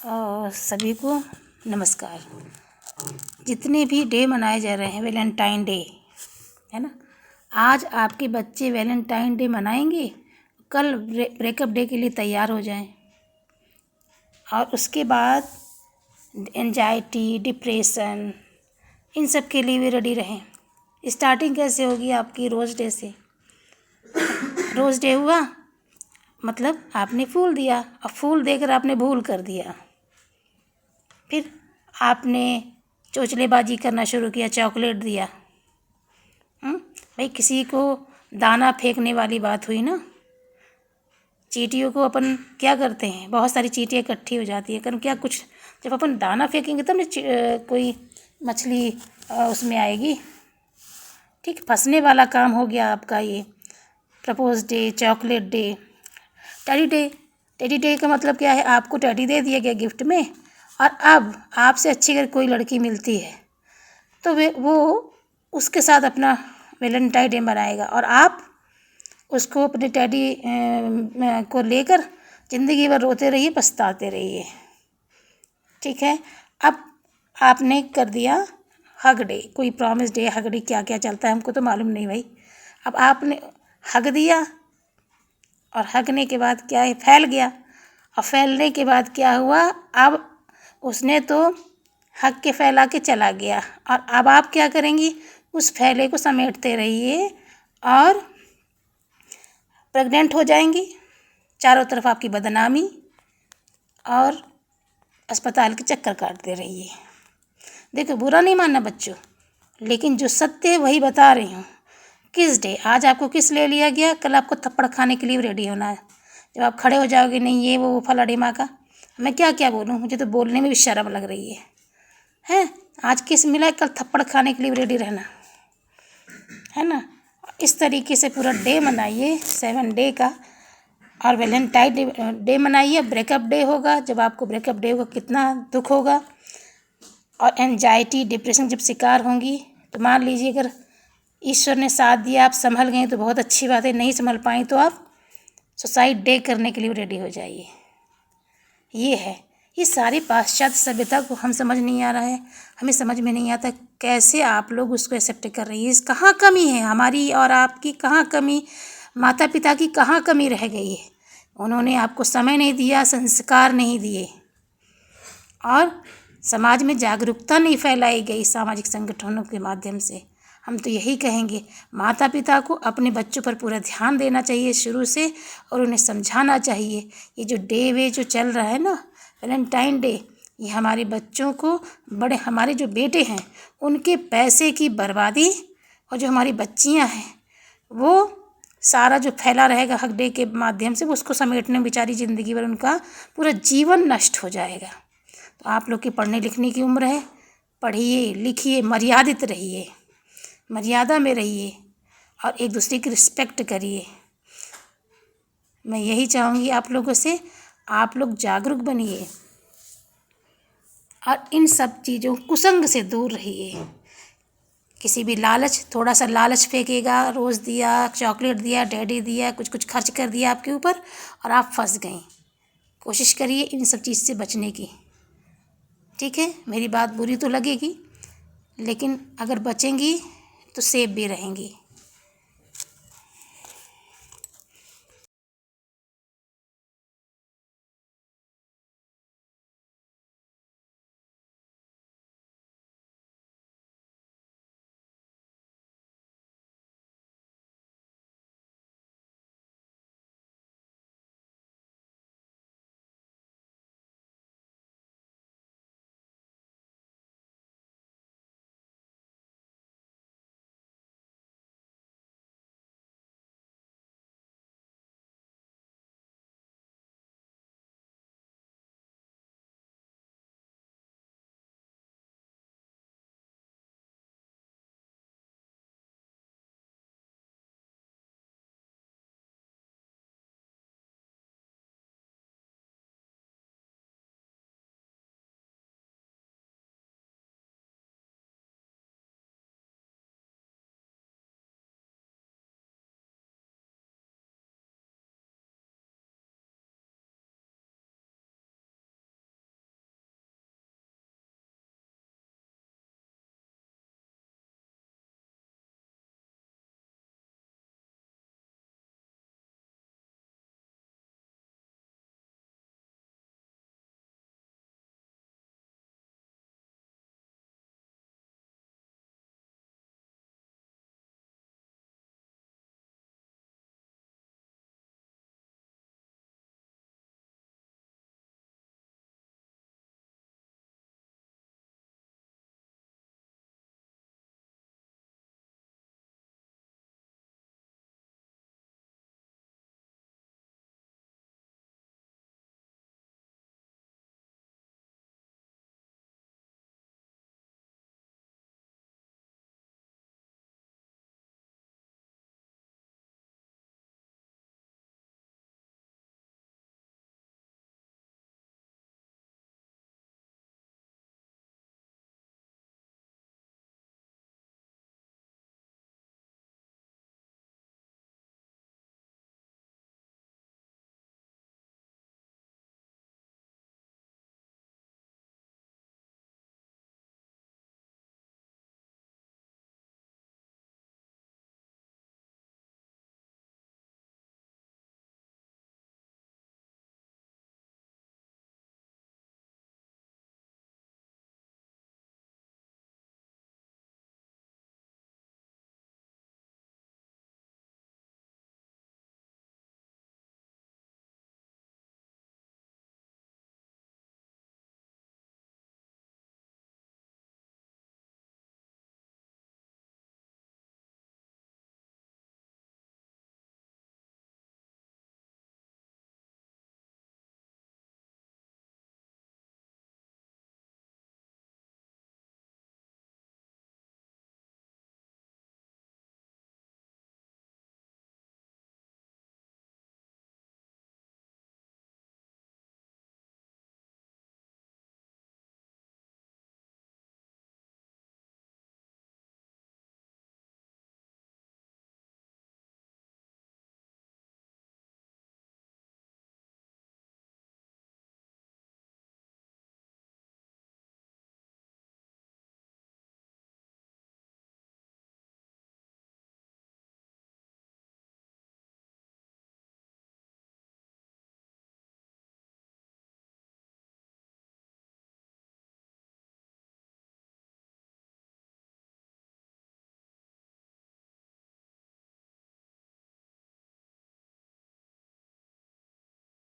सभी को नमस्कार। जितने भी डे मनाए जा रहे हैं, वैलेंटाइन डे है ना, आज आपके बच्चे वैलेंटाइन डे मनाएंगे, कल ब्रेकअप डे के लिए तैयार हो जाएं और उसके बाद एंजाइटी, डिप्रेशन, इन सब के लिए भी रेडी रहें। स्टार्टिंग कैसे होगी आपकी? रोज़ डे से। रोज़ डे हुआ मतलब आपने फूल दिया और फूल देकर आपने भूल कर दिया। फिर आपने चोचलेबाजी करना शुरू किया, चॉकलेट दिया। भाई किसी को दाना फेंकने वाली बात हुई ना। चींटियों को अपन क्या करते हैं, बहुत सारी चींटियाँ इकट्ठी हो जाती है, कारण क्या कुछ जब अपन दाना फेंकेंगे तब ना कोई मछली उसमें आएगी। ठीक, फंसने वाला काम हो गया आपका ये। Propose day, chocolate day, teddy day. Teddy day का मतलब क्या है? आपको टेडी दे दिया गया गिफ्ट में, और अब आपसे अच्छी अगर कोई लड़की मिलती है तो वो उसके साथ अपना वैलेंटाइन डे मनाएगा और आप उसको अपने टेडी को लेकर ज़िंदगी भर रोते रहिए, पछताते रहिए। ठीक है, अब आपने कर दिया हग डे, कोई प्रॉमिस डे, हग डे, क्या क्या चलता है हमको तो मालूम नहीं भाई। अब आपने हग दिया और हगने के बाद क्या है, फैल गया, और फैलने के बाद क्या हुआ, अब उसने तो हग के फैला के चला गया, और अब आप क्या करेंगी? उस फैले को समेटते रहिए और प्रेग्नेंट हो जाएंगी। चारों तरफ आपकी बदनामी और अस्पताल के चक्कर काटते रहिए। देखो, बुरा नहीं मानना बच्चों, लेकिन जो सत्य है वही बता रही हूँ। किस डे, आज आपको किस ले लिया गया, कल आपको थप्पड़ खाने के लिए रेडी होना है। जब आप खड़े हो जाओगे, नहीं ये वो फला डिमा का, मैं क्या क्या बोलूँ, मुझे तो बोलने में भी शर्म लग रही है। आज किस मिला, कल थप्पड़ खाने के लिए रेडी रहना है ना। इस तरीके से पूरा डे मनाइए, 7 डे का, और वैलेंटाइन डे मनाइए। ब्रेकअप डे होगा, जब आपको ब्रेकअप डे होगा कितना दुख होगा, और एंजाइटी, डिप्रेशन जब शिकार होंगी तो मान लीजिए अगर ईश्वर ने साथ दिया, आप संभल गए तो बहुत अच्छी बात है, नहीं संभल पाई तो आप सुसाइड डे करने के लिए रेडी हो जाइए। ये है, ये सारी पाश्चात्य सभ्यता को हम समझ नहीं आ रहा है, हमें समझ में नहीं आता कैसे आप लोग उसको एक्सेप्ट कर रही है। इस कहाँ कमी है हमारी और आपकी, कहाँ कमी, माता पिता की कहाँ कमी रह गई है? उन्होंने आपको समय नहीं दिया, संस्कार नहीं दिए, और समाज में जागरूकता नहीं फैलाई गई सामाजिक संगठनों के माध्यम से। हम तो यही कहेंगे, माता पिता को अपने बच्चों पर पूरा ध्यान देना चाहिए शुरू से, और उन्हें समझाना चाहिए ये जो डे वे जो चल रहा है ना, वैलेंटाइन डे, ये हमारे बच्चों को, बड़े हमारे जो बेटे हैं उनके पैसे की बर्बादी, और जो हमारी बच्चियां हैं वो सारा जो फैला रहेगा हक डे के माध्यम से, वो उसको समेटने में बेचारी ज़िंदगी भर उनका पूरा जीवन नष्ट हो जाएगा। तो आप लोग की पढ़ने लिखने की उम्र है, पढ़िए लिखिए, मर्यादित रहिए, मर्यादा में रहिए, और एक दूसरे की रिस्पेक्ट करिए। मैं यही चाहूँगी आप लोगों से, आप लोग जागरूक बनिए और इन सब चीज़ों कुसंग से दूर रहिए। किसी भी लालच, थोड़ा सा लालच फेंकेगा, रोज़ दिया, चॉकलेट दिया, डैडी दिया, कुछ कुछ खर्च कर दिया आपके ऊपर और आप फंस गई। कोशिश करिए इन सब चीज़ से बचने की। ठीक है, मेरी बात बुरी तो लगेगी, लेकिन अगर बचेंगी तो सेफ भी रहेंगी।